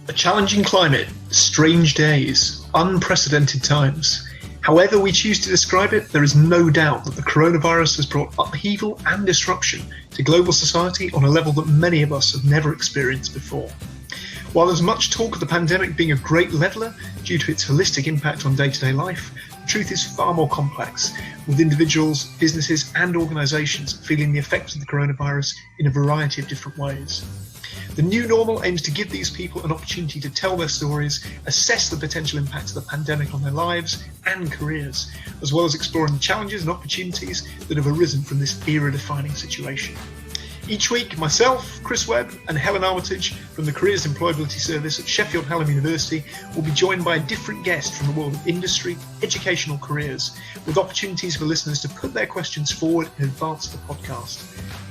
A challenging climate, strange days, unprecedented times. However we choose to describe it, there is no doubt that the coronavirus has brought upheaval and disruption to global society on a level that many of us have never experienced before. While there's much talk of the pandemic being a great leveller due to its holistic impact on day-to-day life, the truth is far more complex, with individuals, businesses and organisations feeling the effects of the coronavirus in a variety of different ways. The new normal aims to give these people an opportunity to tell their stories, assess the potential impacts of the pandemic on their lives and careers, as well as exploring the challenges and opportunities that have arisen from this era-defining situation. Each week, myself, Chris Webb and Helen Armitage from the Careers and Employability Service at Sheffield Hallam University will be joined by a different guest from the world of industry, educational careers, with opportunities for listeners to put their questions forward in advance of the podcast.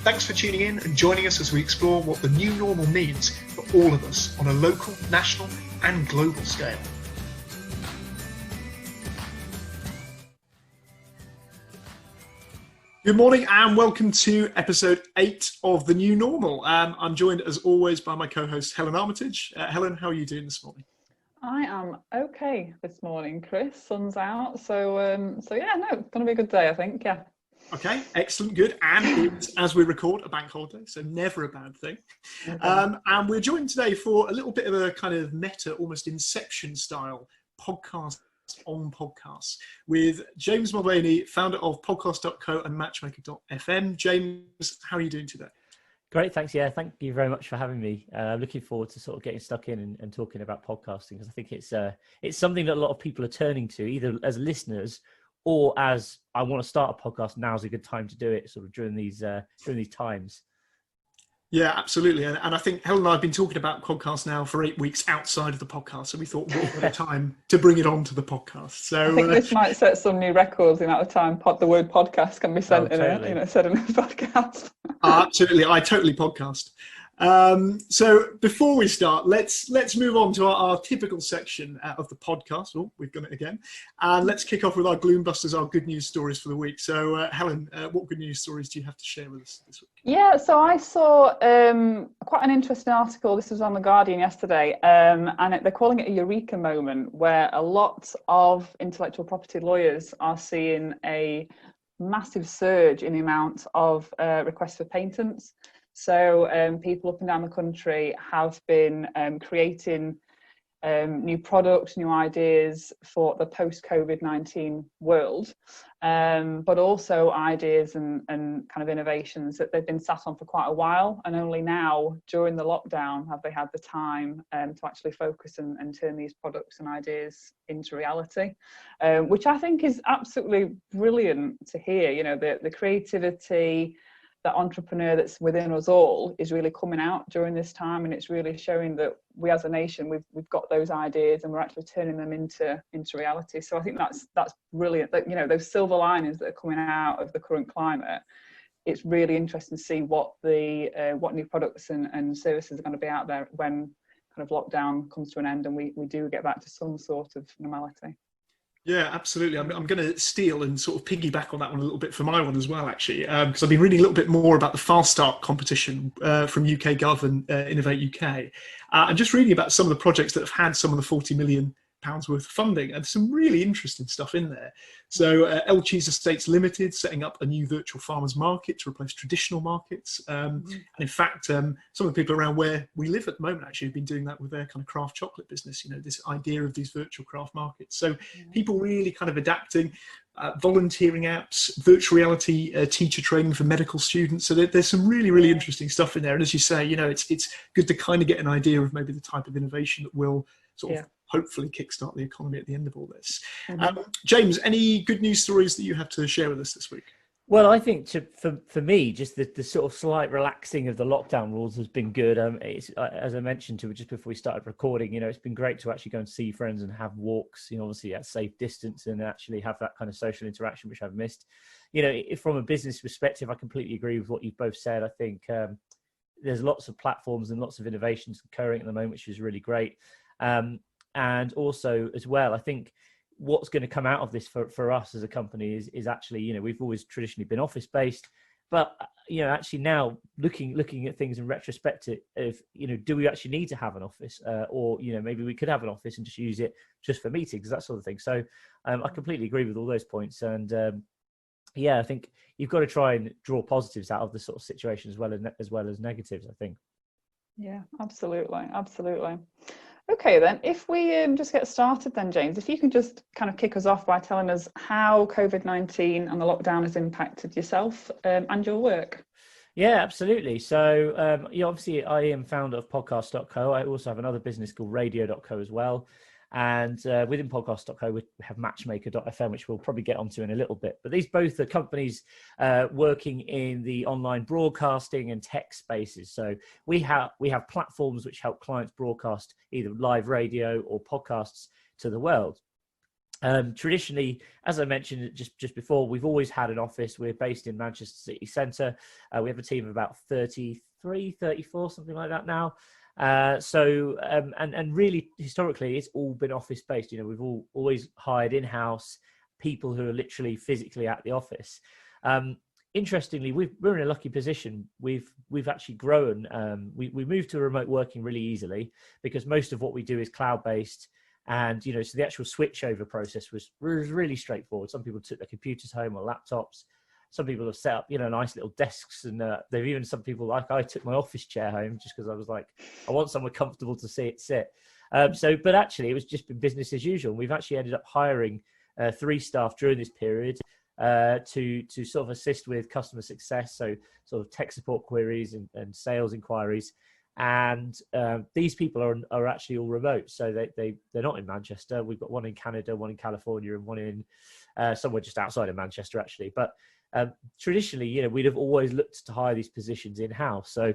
Thanks for tuning in and joining us as we explore what the new normal means for all of us on a local, national and global scale. Good morning and welcome to episode 8 of The New Normal. I'm joined as always by my co-host Helen Armitage. Helen, how are you doing this morning? I am okay this morning, Chris. Sun's out, so yeah, no, it's going to be a good day, I think, yeah. Okay, excellent, good. And it's, as we record, a bank holiday, so never a bad thing. Okay. And we're joined today for a little bit of a kind of meta, almost Inception style podcast on podcasts with James Mulvany, founder of podcast.co and matchmaker.fm. James, how are you doing today? Great, thanks. Yeah, thank you very much for having me. Looking forward to sort of getting stuck in and talking about podcasting, because I think it's something that a lot of people are turning to, either as listeners or as I want to start a podcast. Now's a good time to do it, sort of during these times. Yeah, absolutely. And I think Helen and I have been talking about podcasts now for 8 weeks outside of the podcast. So we thought, what better time to bring it onto the podcast? So I think this might set some new records in the amount of time the word podcast can be said in a podcast. Absolutely. I totally podcast. So before we start, let's move on to our typical section of the podcast. Oh, we've done it again. And let's kick off with our Gloombusters, our good news stories for the week. So Helen, what good news stories do you have to share with us this week? Yeah, so I saw quite an interesting article. This was on The Guardian yesterday, and they're calling it a eureka moment, where a lot of intellectual property lawyers are seeing a massive surge in the amount of requests for patents. So people up and down the country have been creating new products, new ideas for the post-COVID-19 world, but also ideas and kind of innovations that they've been sat on for quite a while, and only now during the lockdown have they had the time to actually focus and turn these products and ideas into reality, which I think is absolutely brilliant to hear. You know, the creativity, that entrepreneur that's within us all is really coming out during this time, and it's really showing that we as a nation, we've got those ideas and we're actually turning them into reality. So I think that's brilliant. That, you know, those silver linings that are coming out of the current climate, it's really interesting to see what new products and services are going to be out there when kind of lockdown comes to an end and we do get back to some sort of normality. Yeah, absolutely. I'm going to steal and sort of piggyback on that one a little bit for my one as well, actually, because I've been reading a little bit more about the Fast Start competition from UK Gov and Innovate UK, and just reading about some of the projects that have had some of the £40 million worth of funding, and some really interesting stuff in there. So Elcheese Estates Limited setting up a new virtual farmers market to replace traditional markets, and in fact some of the people around where we live at the moment actually have been doing that with their kind of craft chocolate business, you know, this idea of these virtual craft markets. So people really kind of adapting, volunteering apps, virtual reality teacher training for medical students. So there's some really interesting stuff in there, and as you say, you know, it's good to kind of get an idea of maybe the type of innovation that will sort of hopefully kickstart the economy at the end of all this. James, any good news stories that you have to share with us this week? Well, I think for me, just the sort of slight relaxing of the lockdown rules has been good. It's, as I mentioned to just before we started recording, you know, it's been great to actually go and see friends and have walks, you know, obviously at safe distance, and actually have that kind of social interaction, which I've missed. You know, from a business perspective, I completely agree with what you've both said. I think there's lots of platforms and lots of innovations occurring at the moment, which is really great. And also as well, I think what's going to come out of this for us as a company is actually, you know, we've always traditionally been office based. But actually now looking at things in retrospect of do we actually need to have an office, or maybe we could have an office and just use it just for meetings, that sort of thing. So I completely agree with all those points, and I think you've got to try and draw positives out of the sort of situation as well as negatives, I think. Yeah, absolutely. Okay, then, if we just get started then, James, if you can just kind of kick us off by telling us how COVID-19 and the lockdown has impacted yourself and your work. Yeah, absolutely. So obviously I am founder of podcast.co. I also have another business called radio.co as well. And within podcast.co, we have matchmaker.fm, which we'll probably get onto in a little bit. But these both are companies working in the online broadcasting and tech spaces. So we have platforms which help clients broadcast either live radio or podcasts to the world. Traditionally, as I mentioned just before, we've always had an office. We're based in Manchester City Centre. We have a team of about 33, 34, something like that now. And really historically it's all been office based. We've always hired in-house people who are literally physically at the office. Interestingly, we're in a lucky position. We've actually grown. We moved to remote working really easily because most of what we do is cloud based, and so the actual switchover process was really straightforward. Some people took their computers home or laptops. Some people have set up, nice little desks, and they've even, some people, like I took my office chair home just because I was like, I want somewhere comfortable to sit. But actually it was just been business as usual. We've actually ended up hiring 3 staff during this period to sort of assist with customer success. So sort of tech support queries and sales inquiries. And these people are actually all remote. So they're not in Manchester. We've got one in Canada, one in California, and one in somewhere just outside of Manchester, actually. But traditionally, we'd have always looked to hire these positions in-house. So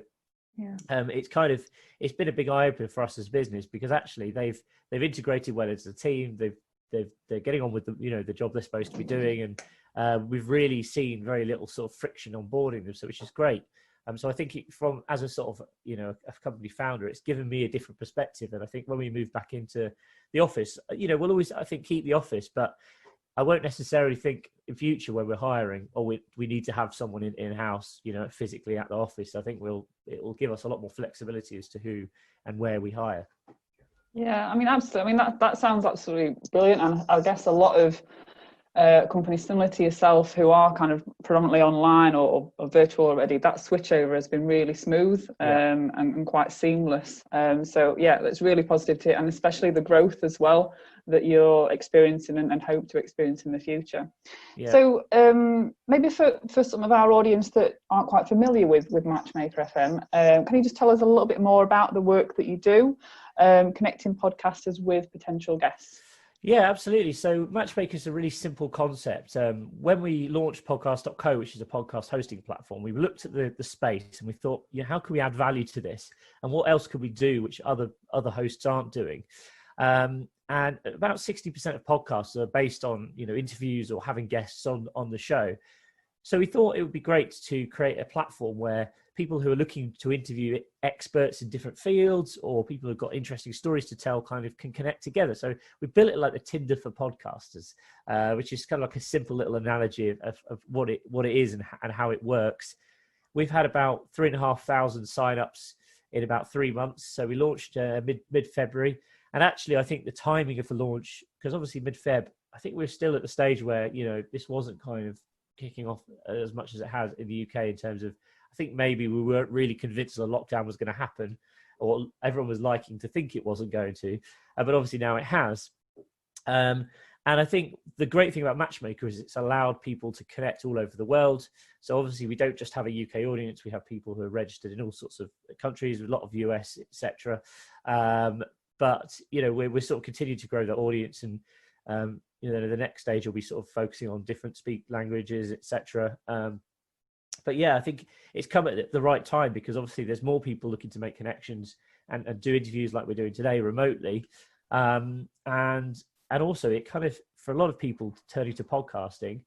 it's been a big eye opener for us as a business, because actually they've integrated well into the team. They're getting on with the job they're supposed to be doing, and we've really seen very little sort of friction onboarding them, so which is great. So I think as a sort of a company founder, it's given me a different perspective. And I think when we move back into the office, we'll always, I think, keep the office, but I won't necessarily think in future when we're hiring, we need to have someone in-house, physically at the office. I think it will give us a lot more flexibility as to who and where we hire. Yeah, I mean, absolutely. I mean, that sounds absolutely brilliant. And I guess a lot of companies similar to yourself who are kind of predominantly online or virtual already, that switchover has been really smooth and quite seamless. So yeah, that's really positive to it, and especially the growth as well that you're experiencing and hope to experience in the future. Yeah. So maybe for some of our audience that aren't quite familiar with Matchmaker FM, can you just tell us a little bit more about the work that you do, connecting podcasters with potential guests? Yeah, absolutely. So Matchmaker is a really simple concept. When we launched podcast.co, which is a podcast hosting platform, we looked at the space and we thought, how can we add value to this? And what else could we do which other hosts aren't doing? And about 60% of podcasts are based on, interviews or having guests on the show. So we thought it would be great to create a platform where people who are looking to interview experts in different fields, or people who've got interesting stories to tell, kind of can connect together. So we built it like the Tinder for podcasters, which is kind of like a simple little analogy of what it is and how it works. We've had about 3,500 signups in about 3 months. So we launched mid-February. And actually, I think the timing of the launch, because obviously mid-Feb, I think we're still at the stage where, this wasn't kind of kicking off as much as it has in the UK in terms of, I think maybe we weren't really convinced the lockdown was going to happen, or everyone was liking to think it wasn't going to, but obviously now it has. And I think the great thing about Matchmaker is it's allowed people to connect all over the world. So obviously we don't just have a UK audience, we have people who are registered in all sorts of countries, a lot of US, etc. But, we're sort of continuing to grow the audience, and, the next stage will be sort of focusing on different speak languages, etc. But yeah, I think it's come at the right time, because obviously there's more people looking to make connections and do interviews like we're doing today remotely. And also it kind of, for a lot of people, turning to podcasting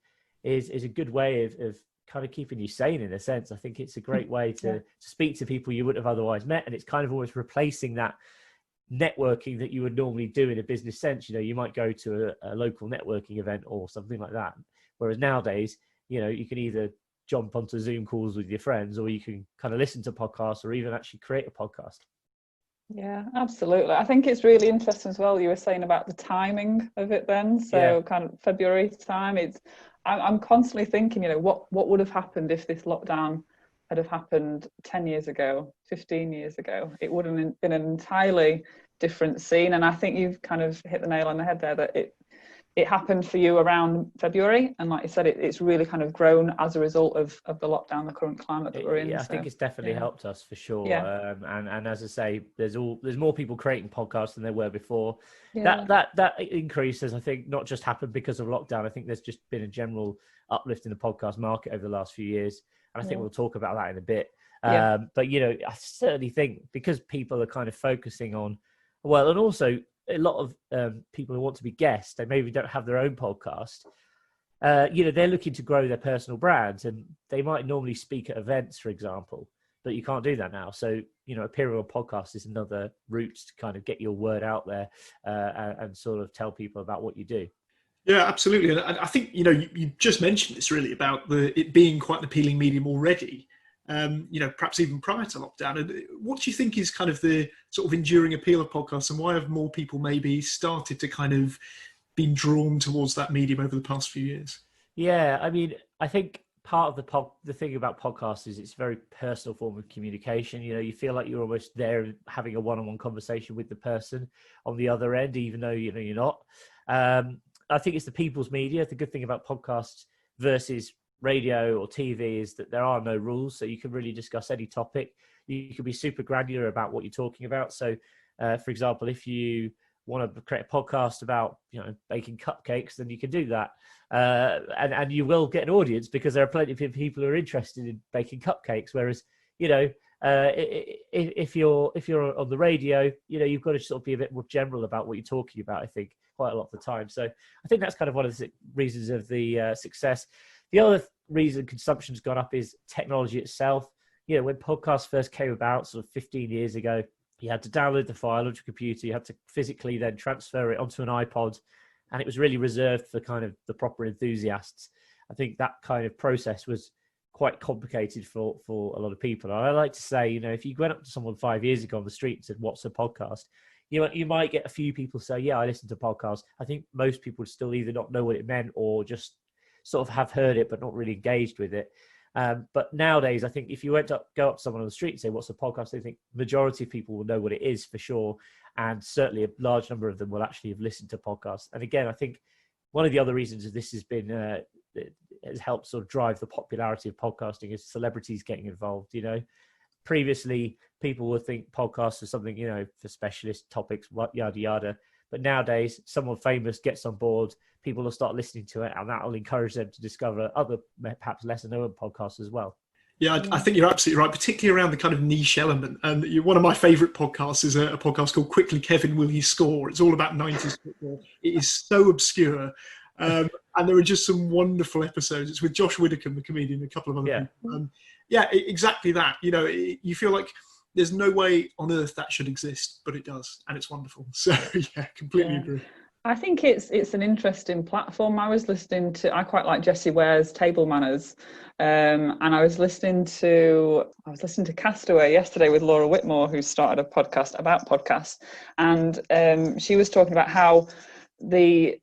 is a good way of kind of keeping you sane in a sense. I think it's a great way to speak to people you wouldn't have otherwise met. And it's kind of almost replacing that networking that you would normally do in a business sense. You might go to a local networking event or something like that. Whereas nowadays, you can either jump onto Zoom calls with your friends, or you can kind of listen to podcasts, or even actually create a podcast. Yeah, absolutely. I think it's really interesting as well. You were saying about the timing of it then. So kind of February time, I'm constantly thinking, what would have happened if this lockdown had have happened 10 years ago, 15 years ago? It would have been an entirely different scene. And I think you've kind of hit the nail on the head there, that it happened for you around February, and like you said, it's really kind of grown as a result of the lockdown, the current climate that we're in. Yeah, I think it's definitely helped us for sure. Yeah. And as I say, there's more people creating podcasts than there were before. Yeah. That increase has, I think, not just happened because of lockdown. I think there's just been a general uplift in the podcast market over the last few years, and I think we'll talk about that in a bit. But I certainly think because people are kind of focusing on, well, and also a lot of people who want to be guests, they maybe don't have their own podcast. They're looking to grow their personal brands, and they might normally speak at events, for example, but you can't do that now. So, appearing on podcast is another route to kind of get your word out there and sort of tell people about what you do. Yeah, absolutely. And I think, you just mentioned this really about it being quite an appealing medium already. Perhaps even prior to lockdown. And what do you think is kind of the sort of enduring appeal of podcasts, and why have more people maybe started to kind of been drawn towards that medium over the past few years? Yeah, I mean, I think part of the thing about podcasts is it's a very personal form of communication. You feel like you're almost there having a one-on-one conversation with the person on the other end, even though you're not. I think it's the people's media. The good thing about podcasts versus radio or TV is that there are no rules, so you can really discuss any topic. You can be super granular about what you're talking about. So, for example, if you want to create a podcast about baking cupcakes, then you can do that, and you will get an audience because there are plenty of people who are interested in baking cupcakes. Whereas, if you're on the radio, you've got to sort of be a bit more general about what you're talking about, I think, quite a lot of the time. So I think that's kind of one of the reasons of the success. The other reason consumption's gone up is technology itself. When podcasts first came about sort of 15 years ago, you had to download the file onto your computer, you had to physically then transfer it onto an iPod, and it was really reserved for kind of the proper enthusiasts. I think that kind of process was quite complicated for a lot of people. And I like to say, if you went up to someone 5 years ago on the street and said, "What's a podcast?" You might get a few people say, "Yeah, I listen to podcasts." I think most people would still either not know what it meant or just sort of have heard it but not really engaged with it. But nowadays, I think if you go up to someone on the street and say, "What's a podcast?" I think majority of people will know what it is for sure. And certainly a large number of them will actually have listened to podcasts. And again, I think one of the other reasons that this has been, has helped sort of drive the popularity of podcasting is celebrities getting involved. Previously people would think podcasts are something, for specialist topics, yada, yada. But nowadays, someone famous gets on board, people will start listening to it, and that will encourage them to discover other, perhaps lesser known podcasts as well. Yeah, I think you're absolutely right, particularly around the kind of niche element. And one of my favourite podcasts is a podcast called Quickly Kevin, Will He Score? It's all about 90s football. It is so obscure. And there are just some wonderful episodes. It's with Josh Widdicombe, the comedian, and a couple of other people. Exactly that. You feel like there's no way on earth that should exist, but it does, and it's wonderful. So completely agree. I think it's an interesting platform. I quite like Jessie Ware's Table Manners, and I was listening to Castaway yesterday with Laura Whitmore, who started a podcast about podcasts, and she was talking about how the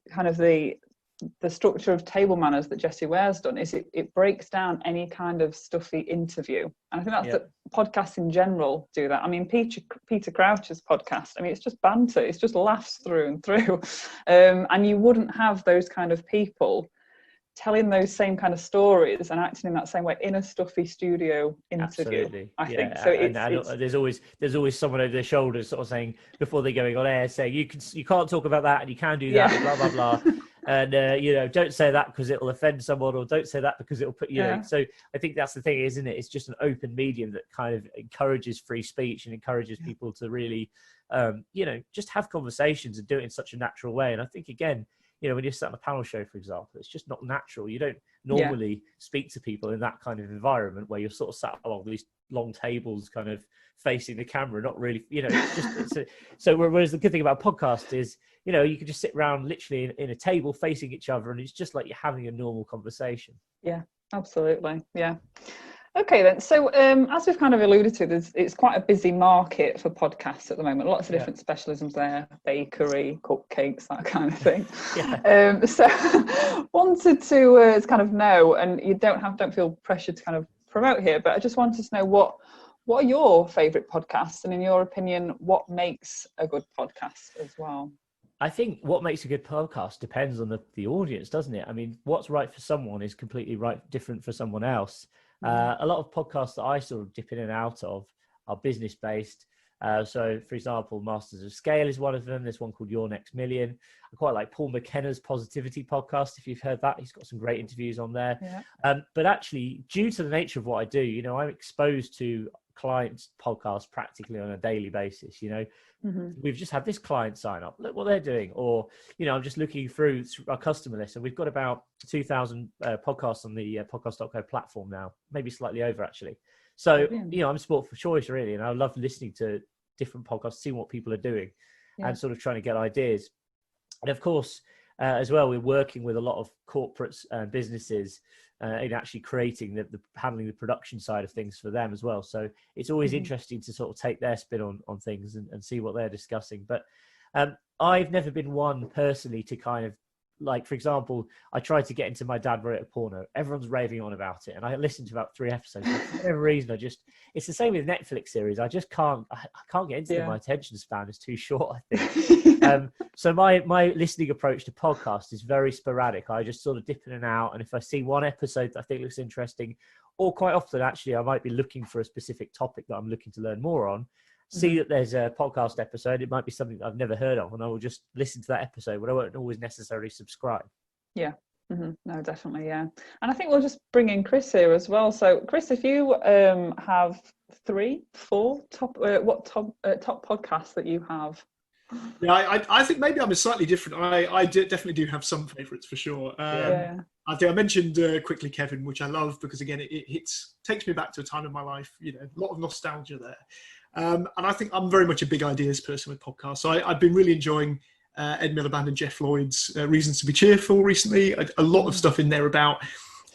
structure of Table Manners that Jessie Ware's done is it breaks down any kind of stuffy interview. And I think that's that podcasts in general do that. I mean, Peter Crouch's podcast, it's just banter. It's just laughs through and through. And you wouldn't have those kind of people telling those same kind of stories and acting in that same way in a stuffy studio interview. Absolutely. I think so. There's always someone over their shoulders sort of saying, before they're going on air, saying you can't talk about that and you can do that, blah blah blah. And don't say that because it'll offend someone, or don't say that because it'll put know. So I think that's the thing, isn't it? It's just an open medium that kind of encourages free speech and encourages people to really just have conversations and do it in such a natural way. And I think, again, when you're sat on a panel show, for example, it's just not natural. You don't normally speak to people in that kind of environment where you're sort of sat along these long tables kind of facing the camera, not really, so whereas the good thing about a podcast is, you can just sit around literally in a table facing each other, and it's just like you're having a normal conversation. Yeah, Absolutely. Yeah. Okay then. So as we've kind of alluded to, it's quite a busy market for podcasts at the moment. Lots of different specialisms there, bakery, cupcakes, that kind of thing. So wanted to kind of know, and you don't feel pressured to kind of promote here, but I just wanted to know what are your favourite podcasts, and in your opinion, what makes a good podcast as well? I think what makes a good podcast depends on the audience, doesn't it? I mean, what's right for someone is completely different for someone else. A lot of podcasts that I sort of dip in and out of are business based. So, for example, Masters of Scale is one of them. There's one called Your Next Million. I quite like Paul McKenna's Positivity podcast. If you've heard that, he's got some great interviews on there. Yeah. But actually, due to the nature of what I do, you know, I'm exposed to clients' podcasts practically on a daily basis. You know, we've just had this client sign up. Look what they're doing. Or, you know, I'm just looking through our customer list, and we've got about 2,000 podcasts on the podcast.co platform now, maybe slightly over actually. So, you know, I'm sport for choice really, and I love listening to different podcasts, seeing what people are doing and sort of trying to get ideas. And of course, as well, we're working with a lot of corporates and businesses in actually creating handling the production side of things for them as well. So it's always interesting to sort of take their spin on things and see what they're discussing. But I've never been one personally to kind of, like, for example, I tried to get into My Dad Wrote a Porno. Everyone's raving on about it. And I listened to about 3 episodes. For whatever reason, it's the same with Netflix series. I just can't get into them. My attention span is too short, I think. So my listening approach to podcasts is very sporadic. I just sort of dip in and out. And if I see one episode that I think looks interesting, or quite often, actually, I might be looking for a specific topic that I'm looking to learn more on, see that there's a podcast episode, it might be something that I've never heard of, and I will just listen to that episode, but I won't always necessarily subscribe. Yeah. No, definitely. Yeah. And I think we'll just bring in Chris here as well. So Chris, if you have 3, 4 top podcasts that you have? Yeah, I think maybe I'm slightly different. I definitely do have some favourites for sure. I think I mentioned quickly Kevin, which I love because again, it takes me back to a time in my life, you know, a lot of nostalgia there. And I think I'm very much a big ideas person with podcasts. So I've been really enjoying Ed Miliband and Jeff Lloyd's Reasons to be Cheerful recently. A lot of stuff in there about,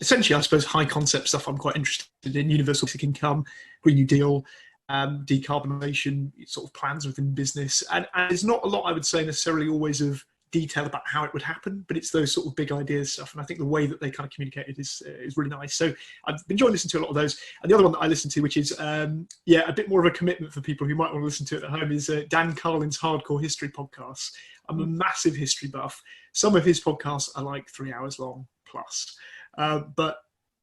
essentially, I suppose, high concept stuff I'm quite interested in: universal basic income, Green New Deal, decarbonisation, sort of plans within business. And there's not a lot, I would say, necessarily always of detail about how it would happen, but it's those sort of big ideas stuff. And I think the way that they kind of communicate it is really nice. So I've enjoyed listening to a lot of those. And the other one that I listen to, which is a bit more of a commitment for people who might want to listen to it at home, is Dan Carlin's Hardcore History podcast. I'm a massive history buff. Some of his podcasts are like 3 hours long plus, but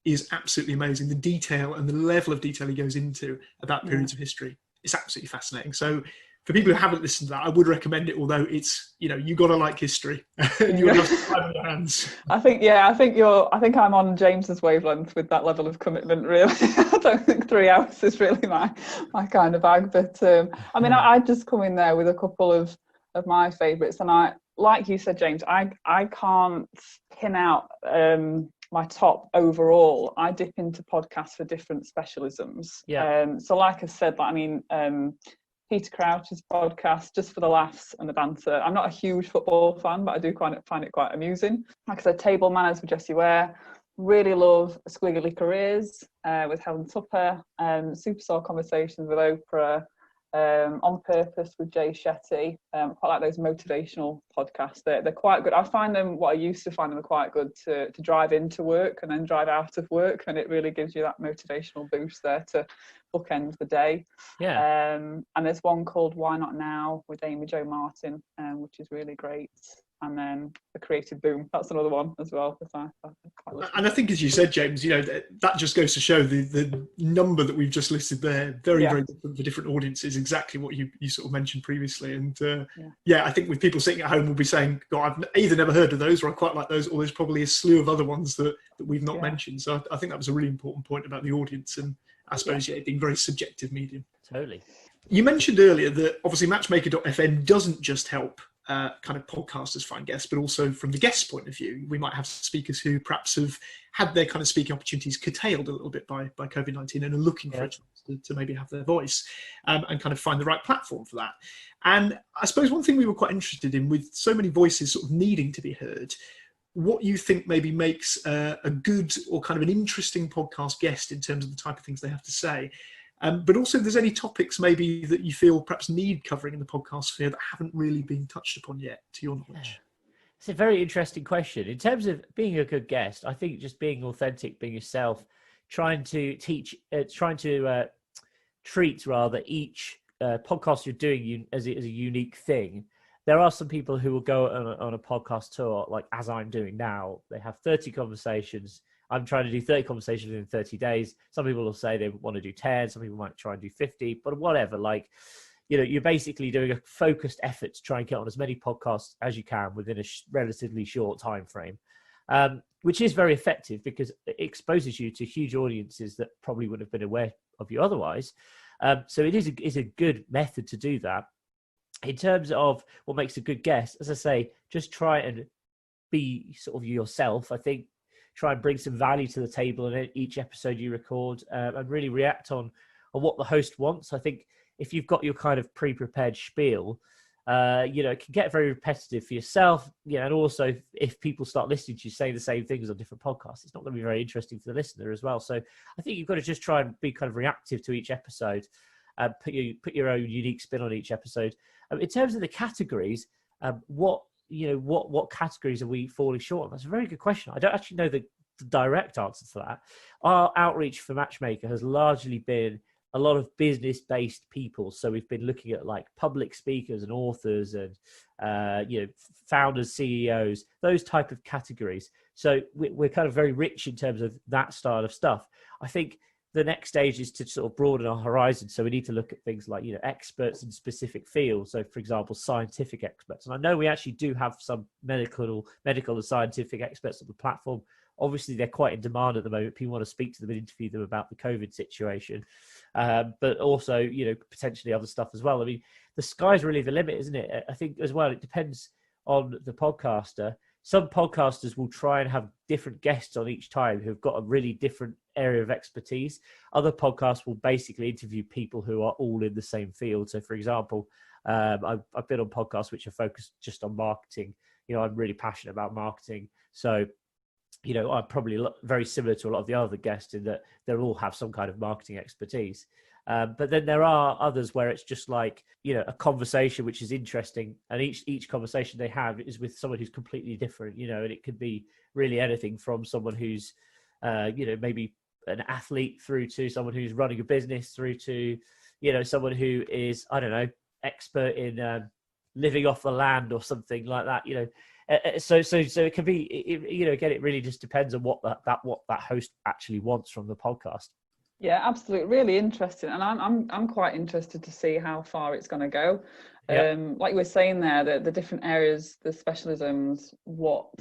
is absolutely amazing. The detail and the level of detail he goes into about periods of history, it's absolutely fascinating. So for people who haven't listened to that, I would recommend it, although it's, you know, you got to like history. You got to have some time on your hands. I think I'm on James's wavelength with that level of commitment, really. I don't think 3 hours is really my kind of bag. But I mean, I just come in there with a couple of my favourites. And I, like you said, James, I can't pin out my top overall. I dip into podcasts for different specialisms. So like I said, Peter Crouch's podcast, just for the laughs and the banter. I'm not a huge football fan, but I do find it quite amusing. Like I said, Table Manners with Jessie Ware. Really love Squiggly Careers with Helen Tupper. Super Soul Conversations with Oprah. On Purpose with Jay Shetty. Quite like those motivational podcasts. They're quite good. I find them, what I used to find them, are quite good to drive into work and then drive out of work, and it really gives you that motivational boost there to bookend the day. And there's one called Why Not Now with Amy Jo Martin, which is really great. And then The Creative Boom, that's another one as well. And I think, as you said, James, you know, that just goes to show the number that we've just listed there, very different for different audiences, exactly what you sort of mentioned previously. And I think with people sitting at home will be saying, God, I've either never heard of those, or I quite like those, or there's probably a slew of other ones that we've not mentioned. So I think that was a really important point about the audience, and I suppose it being very subjective medium. Totally. You mentioned earlier that obviously matchmaker.fm doesn't just help kind of podcasters find guests, but also from the guest's point of view, we might have speakers who perhaps have had their kind of speaking opportunities curtailed a little bit by COVID-19 and are looking for a chance to maybe have their voice and kind of find the right platform for that. And I suppose one thing we were quite interested in, with so many voices sort of needing to be heard, what you think maybe makes a good or kind of an interesting podcast guest in terms of the type of things they have to say. But also if there's any topics maybe that you feel perhaps need covering in the podcast sphere that haven't really been touched upon yet, to your knowledge. It's a very interesting question. In terms of being a good guest, I think just being authentic, being yourself, trying to treat rather each podcast you're doing as a unique thing. There are some people who will go on a podcast tour, like as I'm doing now. They have 30 conversations. I'm trying to do 30 conversations in 30 days. Some people will say they want to do 10. Some people might try and do 50, but whatever. Like, you're basically doing a focused effort to try and get on as many podcasts as you can within a relatively short time frame, which is very effective because it exposes you to huge audiences that probably wouldn't have been aware of you otherwise. So it is a good method to do that. In terms of what makes a good guest, as I say, just try and be sort of yourself. I think try and bring some value to the table in each episode you record, and really react on what the host wants. I think if you've got your kind of pre-prepared spiel, it can get very repetitive for yourself. And also if people start listening to you say the same things on different podcasts, it's not going to be very interesting for the listener as well. So I think you've got to just try and be kind of reactive to each episode, put your own unique spin on each episode. In terms of the categories, what categories are we falling short on? That's a very good question. I don't actually know the direct answer to that. Our outreach for Matchmaker has largely been a lot of business-based people. So we've been looking at like public speakers and authors and founders, CEOs, those type of categories. So we're kind of very rich in terms of that style of stuff. I think the next stage is to sort of broaden our horizon. So we need to look at things like, experts in specific fields. So for example, scientific experts. And I know we actually do have some medical and scientific experts on the platform. Obviously, they're quite in demand at the moment. People want to speak to them and interview them about the COVID situation. But also, potentially other stuff as well. I mean, the sky's really the limit, isn't it? I think as well, it depends on the podcaster. Some podcasters will try and have different guests on each time who've got a really different area of expertise. Other podcasts will basically interview people who are all in the same field. So, for example, I've been on podcasts which are focused just on marketing. I'm really passionate about marketing. So, I'm probably very similar to a lot of the other guests in that they all have some kind of marketing expertise. But then there are others where it's just like, a conversation which is interesting, and each conversation they have is with someone who's completely different, and it could be really anything from someone who's, maybe an athlete through to someone who's running a business through to, someone who is, I don't know, expert in living off the land or something like that, So it can be, again, it really just depends on what that host actually wants from the podcast. Yeah, absolutely, really interesting, and I'm quite interested to see how far it's going to go. Yep. Like you were saying there, the different areas, the specialisms, what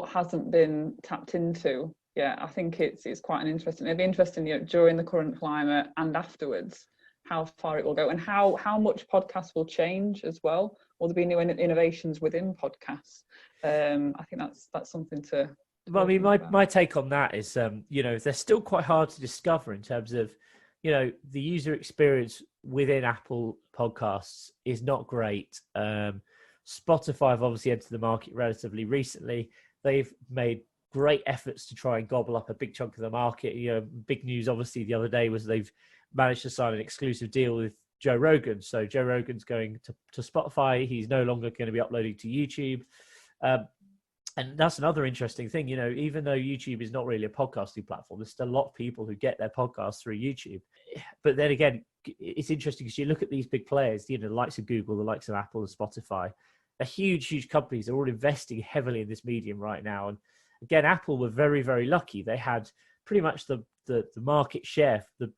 hasn't been tapped into. Yeah, I think it's quite an interesting. It'd be interesting, during the current climate and afterwards, how far it will go and how much podcasts will change as well. Will there be new innovations within podcasts? I think that's something to. Well, I mean, my take on that is, they're still quite hard to discover in terms of, the user experience within Apple Podcasts is not great. Spotify have obviously entered the market relatively recently. They've made great efforts to try and gobble up a big chunk of the market. Big news obviously the other day was they've managed to sign an exclusive deal with Joe Rogan. So Joe Rogan's going to Spotify. He's no longer going to be uploading to YouTube. And that's another interesting thing, even though YouTube is not really a podcasting platform, there's still a lot of people who get their podcasts through YouTube. But then again, it's interesting because you look at these big players, the likes of Google, the likes of Apple and Spotify, they're huge companies. They're all investing heavily in this medium right now. And again, Apple were very, very lucky. They had pretty much the market share, the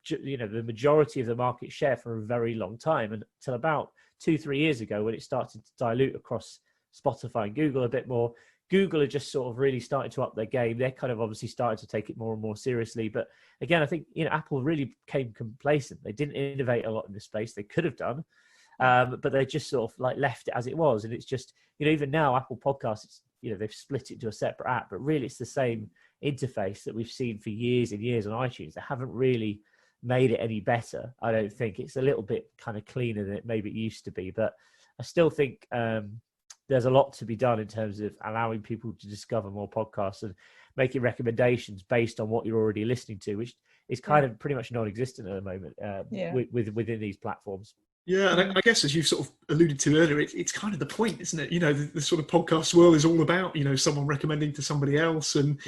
majority of the market share for a very long time, until about 2-3 years ago when it started to dilute across Spotify and Google a bit more. Google are just sort of really starting to up their game. They're kind of obviously starting to take it more and more seriously. But again, I think, Apple really became complacent. They didn't innovate a lot in this space. They could have done, but they just sort of like left it as it was. And it's just, even now Apple Podcasts, they've split it into a separate app, but really it's the same interface that we've seen for years and years on iTunes. They haven't really made it any better. I don't think it's a little bit kind of cleaner than it maybe it used to be, but I still think, there's a lot to be done in terms of allowing people to discover more podcasts and making recommendations based on what you're already listening to, which is kind of pretty much non-existent at the moment within these platforms. Yeah, and I guess as you've sort of alluded to earlier, it's kind of the point, isn't it? You know, the sort of podcast world is all about, you know, someone recommending to somebody else. And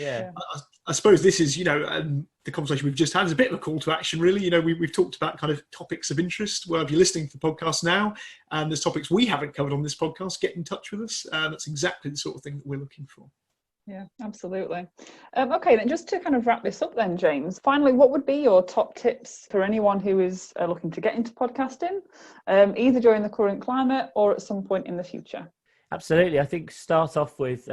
I suppose this is, you know, the conversation we've just had is a bit of a call to action, really. You know, we've talked about kind of topics of interest. Well, if you're listening to the podcast now and there's topics we haven't covered on this podcast, get in touch with us. That's exactly the sort of thing that we're looking for. Yeah, absolutely. Okay, then just to kind of wrap this up then, James, finally, what would be your top tips for anyone who is looking to get into podcasting, either during the current climate or at some point in the future? Absolutely. I think start off with,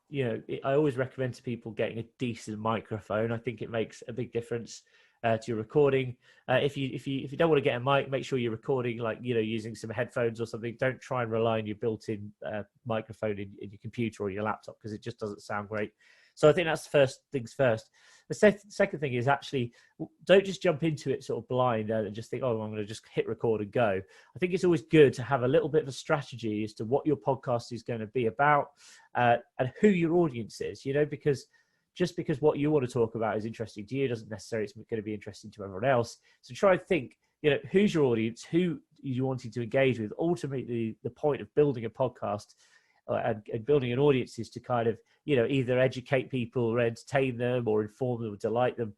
you know, I always recommend to people getting a decent microphone. I think it makes a big difference to your recording. If you don't want to get a mic, make sure you're recording, like, you know, using some headphones or something. Don't try and rely on your built-in microphone in your computer or your laptop, because it just doesn't sound great. So I think that's the first things first. The second thing is actually, don't just jump into it sort of blind and just think, oh, I'm going to just hit record and go. I think it's always good to have a little bit of a strategy as to what your podcast is going to be about and who your audience is, you know, because just because what you want to talk about is interesting to you doesn't necessarily it's going to be interesting to everyone else. So try and think, you know, who's your audience, who you're wanting to engage with. Ultimately, the point of building a podcast and building an audience is to kind of, you know, either educate people or entertain them or inform them or delight them.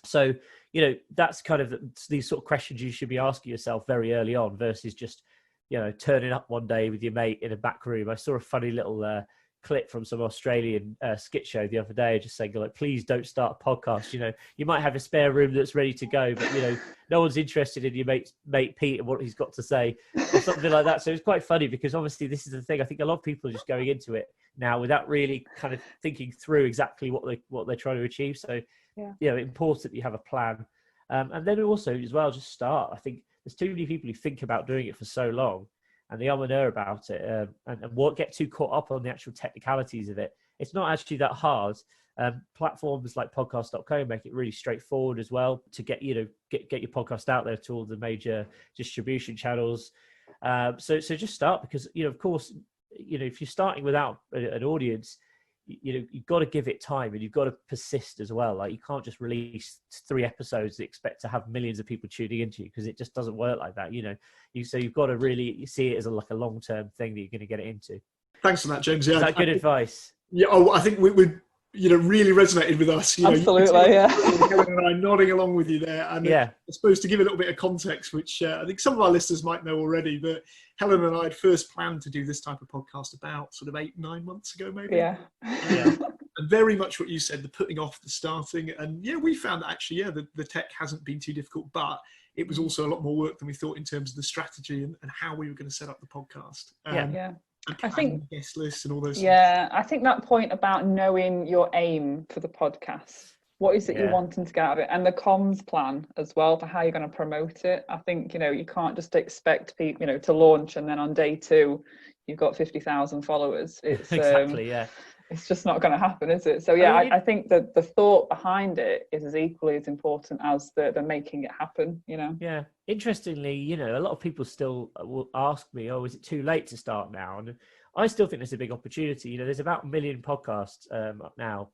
So, you know, that's kind of these sort of questions you should be asking yourself very early on versus just, you know, turning up one day with your mate in a back room. I saw a funny little clip from some Australian skit show the other day, just saying, like, please don't start a podcast. You know, you might have a spare room that's ready to go, but, you know, no one's interested in your mate Pete and what he's got to say or something like that. So it's quite funny because obviously this is the thing. I think a lot of people are just going into it now without really kind of thinking through exactly what they're trying to achieve. So, you know, important that you have a plan. And then also as well, just start. I think there's too many people who think about doing it for so long and they and about it and won't get too caught up on the actual technicalities of it. It's not actually that hard. Platforms like podcast.co make it really straightforward as well to get, you know, get your podcast out there to all the major distribution channels. So just start because, you know, of course, you know, if you're starting without an audience, you know, you've got to give it time and you've got to persist as well. Like, you can't just release 3 episodes and expect to have millions of people tuning into you, because it just doesn't work like that. You know, so you've got to really see it as a long-term thing that you're going to get it into. Thanst for that, James. Yeah, is that good advice? Yeah. Oh, I think we you know, really resonated with us. You Absolutely, know, Helen and I nodding along with you there. And I suppose to give a little bit of context, which I think some of our listeners might know already, but Helen and I had first planned to do this type of podcast about sort of 8-9 months ago, maybe. Yeah. And very much what you said, the putting off, the starting. And yeah, we found that actually, the tech hasn't been too difficult, but it was also a lot more work than we thought in terms of the strategy and how we were going to set up the podcast. I think guest lists and all those. Yeah, I think that point about knowing your aim for the podcast, what is it you're wanting to get out of it, and the comms plan as well for how you're going to promote it. I think, you know, you can't just expect people, you know, to launch and then on day 2 you've got 50,000 followers. It's exactly it's just not going to happen, is it? So yeah, I think that the thought behind it is as equally as important as the making it happen, you know. Yeah. Interestingly, you know, a lot of people still will ask me, oh, is it too late to start now? And I still think there's a big opportunity. You know, there's about 1 million podcasts up now.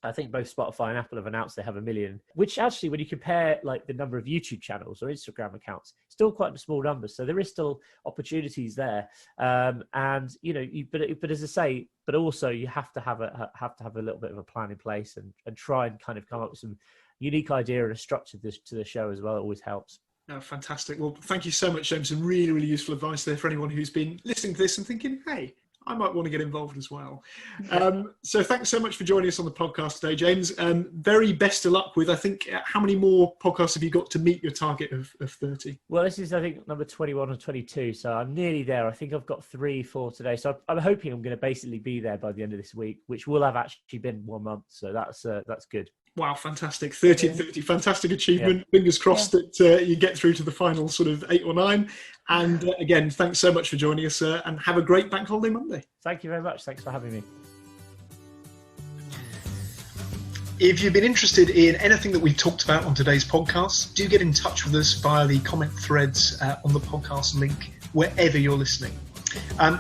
I think both Spotify and Apple have announced they have 1 million, which actually, when you compare like the number of YouTube channels or Instagram accounts, still quite a small number. So there is still opportunities there. And, you know, but as I say, but also you have to have a little bit of a plan in place and try and kind of come up with some unique idea and a structure to the show as well. It always helps. Oh, fantastic. Well, thank you so much, James. Some really, really useful advice there for anyone who's been listening to this and thinking, hey, I might want to get involved as well. So thanks so much for joining us on the podcast today, James. Very best of luck with, I think, how many more podcasts have you got to meet your target of 30? Well, this is, I think, number 21 or 22. So I'm nearly there. I think I've got 3-4 today. So I'm hoping I'm going to basically be there by the end of this week, which will have actually been 1 month. So that's good. Wow, fantastic. 30 and 30, fantastic achievement. Yeah. Fingers crossed that you get through to the final sort of 8 or 9. And again, thanks so much for joining us and have a great Bank Holiday Monday. Thank you very much. Thanks for having me. If you've been interested in anything that we've talked about on today's podcast, do get in touch with us via the comment threads on the podcast link, wherever you're listening.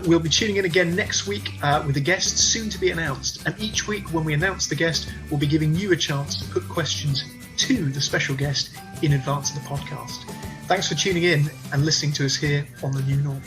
We'll be tuning in again next week with a guest soon to be announced. And each week when we announce the guest, we'll be giving you a chance to put questions to the special guest in advance of the podcast. Thanks for tuning in and listening to us here on The New Normal.